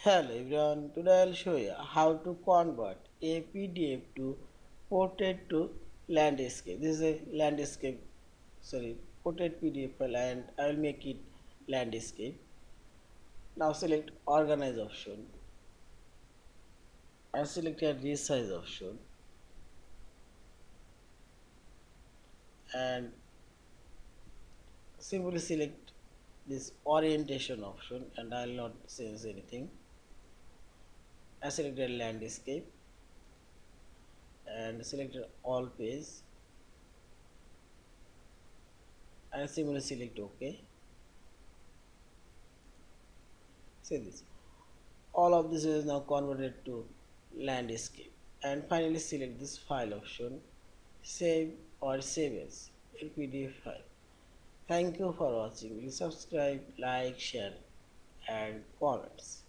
Hello everyone, today I'll show you how to convert a PDF to portrait to landscape. This is a landscape, portrait PDF file and I will make it landscape. Now select organize option and select a resize option and simply select this orientation option and I will not change anything. I selected landscape and selected all page and simply select OK. See this. All of this is now converted to landscape and finally select this file option, save or save as a PDF file. Thank you for watching. Please subscribe, like, share and comments.